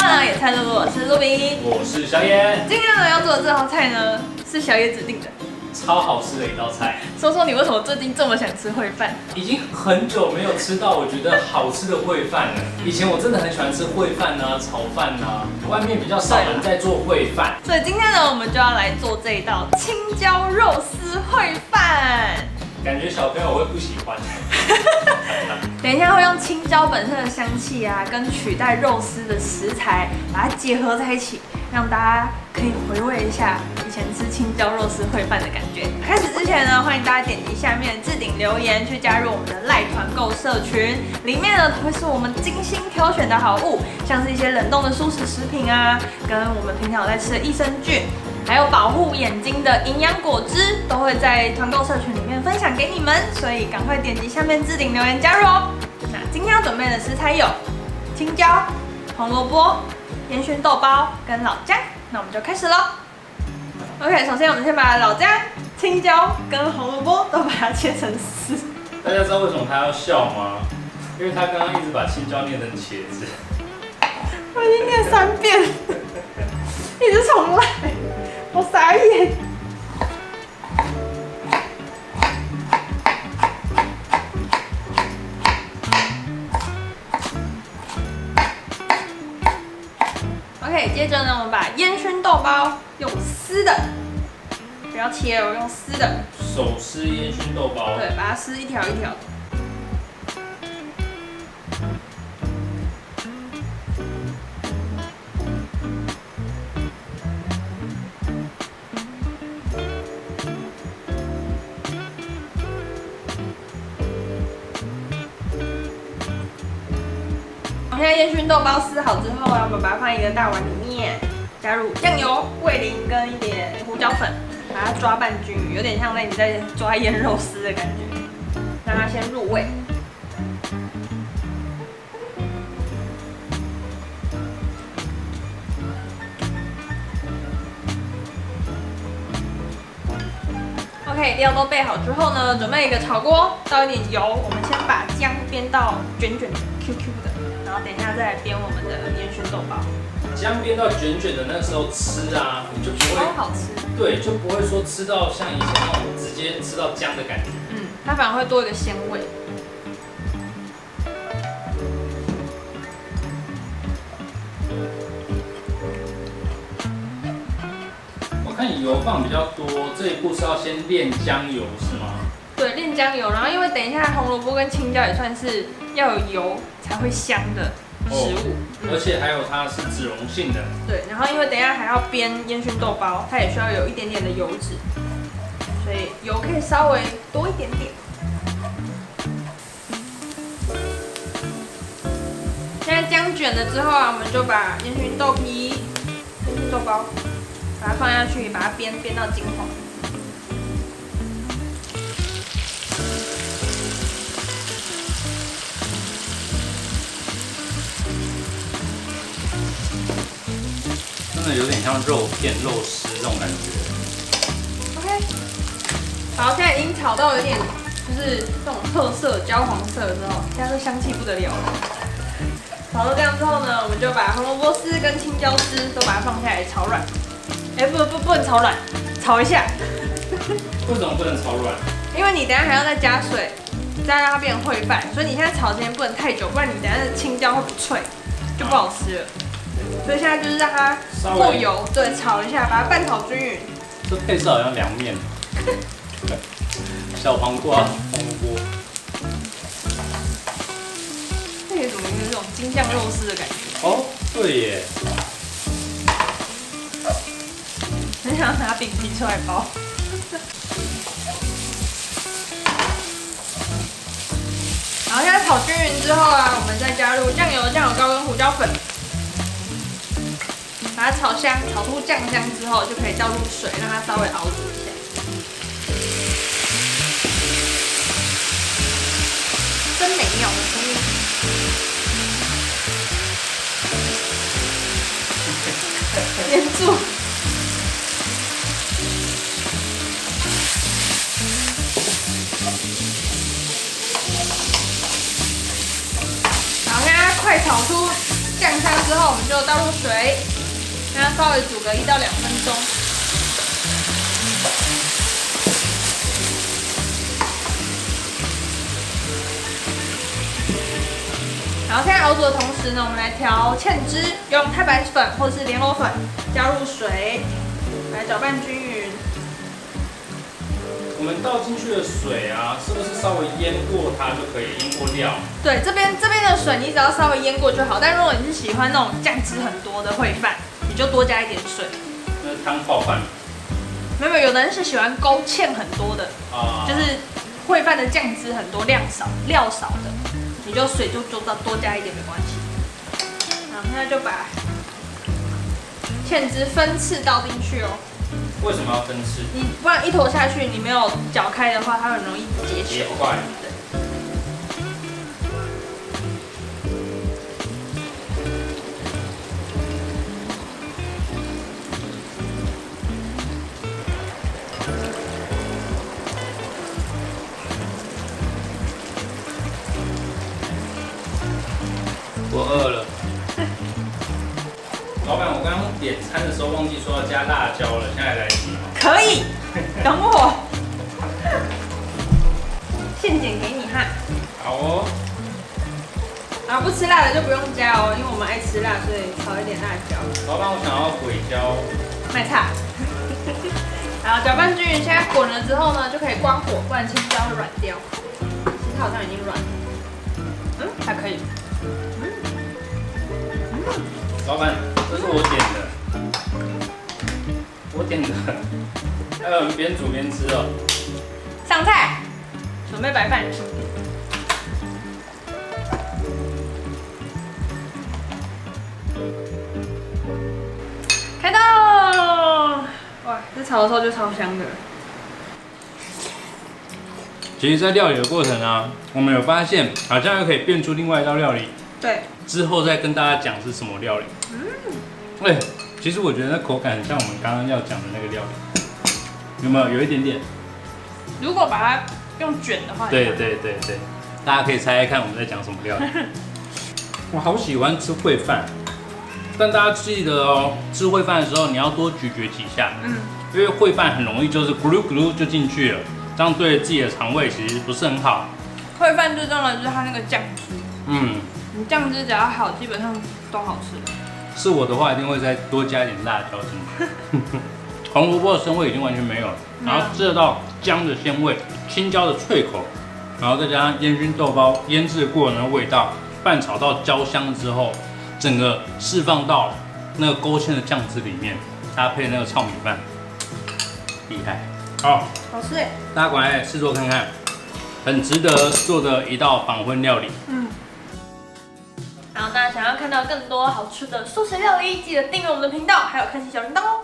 到野菜露露，我是露比，我是小野。今天呢要做的这道菜呢是小野指定的，超好吃的一道菜。说说你为什么最近这么想吃烩饭？已经很久没有吃到我觉得好吃的烩饭了。以前我真的很喜欢吃烩饭啊、炒饭啊，外面比较少人在做烩饭。所以今天呢，我们就要来做这一道青椒肉丝烩饭。感觉小朋友会不喜欢。等一下会用青椒本身的香气啊，跟取代肉丝的食材，把它结合在一起，让大家可以回味一下以前吃青椒肉丝烩饭的感觉。开始之前呢，欢迎大家点击下面置顶留言去加入我们的赖团购社群，里面呢会是我们精心挑选的好物，像是一些冷冻的蔬食食品啊，跟我们平常有在吃的益生菌。还有保护眼睛的营养果汁都会在团购社群里面分享给你们，所以赶快点击下面置顶留言加入哦。那今天要准备的食材有青椒、红萝卜、烟熏豆包跟老姜，那我们就开始喽。OK， 首先我们先把老姜、青椒跟红萝卜都把它切成丝。大家知道为什么他要笑吗？因为他刚刚一直把青椒念成茄子。我已经念3遍了，一直重来。我傻眼。OK， 接着呢，我们把烟熏豆包用撕的，不要切哦，用撕的。手撕烟熏豆包。对，把它撕一条一条的。现在烟熏豆包撕好之后啊，我们把它放一个大碗里面，加入酱油、味淋跟一点胡椒粉，把它抓拌均匀，有点像你在抓腌肉丝的感觉，让它先入味。OK， 料都备好之后呢，准备一个炒锅，倒一点油，我们先把姜煸到卷卷的、QQ 的。然后等一下再来煸我们的烟熏豆包，姜煸到卷卷的那时候吃啊，你就不会超好吃。对，就不会说吃到像以前那种直接吃到姜的感觉。它反而会多一个鲜味。我看你油放比较多，这一步是要先炼姜油是吗？对，炼姜油，然后因为等一下红萝卜跟青椒也算是要有油才会香的食物，而且还有它是脂溶性的。对，然后因为等一下还要煸烟熏豆包，它也需要有一点点的油脂，所以油可以稍微多一点点。现在姜卷了之后啊，我们就把烟熏豆皮、烟熏豆包把它放下去，把它煸到金黄。真的有点像肉片、肉丝这种感觉。OK， 好，现在已经炒到有点就是这种褐色、焦黄色了之后，现在这香气不得了了。炒到这样之后呢，我们就把红萝卜丝跟青椒丝都把它放下来炒软。不能炒软，炒一下。为什么不能炒软？因为你等一下还要再加水，再让它变烩饭，所以你现在炒时间不能太久，不然你等一下的青椒会不脆，就不好吃了。所以现在就是让它过油，对，炒一下，把它拌炒均匀。这配色好像凉面，小黄瓜、红萝卜，这有怎么有这种京酱肉丝的感觉？哦，对耶，很想拿饼皮出来包。然后现在炒均匀之后啊，我们再加入酱油、酱油膏跟胡椒粉。把它炒香，炒出酱香之后，就可以倒入水，让它稍微熬煮一下。真美妙的声音。黏住。然后现在快炒出酱酱香之后，我们就倒入水，让它稍微煮个1到2分钟。然后现在熬煮的同时呢，我们来调芡汁，用太白粉或是莲藕粉加入水，来搅拌均匀。我们倒进去的水啊，是不是稍微腌过它就可以腌过料？对，这边的水你只要稍微腌过就好。但如果你是喜欢那种酱汁很多的烩饭，你就多加一点水。那是汤泡饭。没有，有的人是喜欢勾芡很多的，就是烩饭的酱汁很多，料少的，你就水就多加一点没关系。好，现在就把芡汁分次倒进去哦。为什么要分次？你不然一坨下去，你没有搅开的话，它很容易结球。结块。对。我饿了。老板，我刚刚点餐的时候忘记说要加辣椒了，现在来得及吗？可以，等我。现剪给你哈。好哦。啊，不吃辣的就不用加哦，因为我们爱吃辣，所以少一点辣椒。老板，我想要鬼椒。卖差。好，搅拌均匀，现在滚了之后呢，就可以关火，不然青椒会软掉。其实它好像已经软了。还可以。老板，这是我点的，边煮边吃哦。上菜，准备白饭。开动！哇，这炒的时候就超香的。其实，在料理的过程啊，我们有发现，好像又可以变出另外一道料理。对。之后再跟大家讲是什么料理。其实我觉得那口感很像我们刚刚要讲的那个料理，有没有？有一点点。如果把它用卷的话，对，大家可以猜猜看我们在讲什么料理。我好喜欢吃烩饭，但大家记得哦，吃烩饭的时候你要多咀嚼几下，因为烩饭很容易就是咕噜咕噜就进去了，这样对自己的肠胃其实不是很好。烩饭最重要的就是它那个酱汁，你酱汁只要好，基本上都好吃。是我的话，一定会再多加一点辣椒进去。红萝卜的生味已经完全没有了，然后吃得到姜的鲜味、青椒的脆口，然后再加上烟熏豆包腌制过的那个味道，拌炒到焦香之后，整个释放到那个勾芡的酱汁里面，搭配那个糙米饭，厉害！好吃哎，大家赶快试做看看，很值得做的一道访婚料理。然后大家想要看到更多好吃的素食料理，记得订阅我们的频道，还有开启小铃铛哦。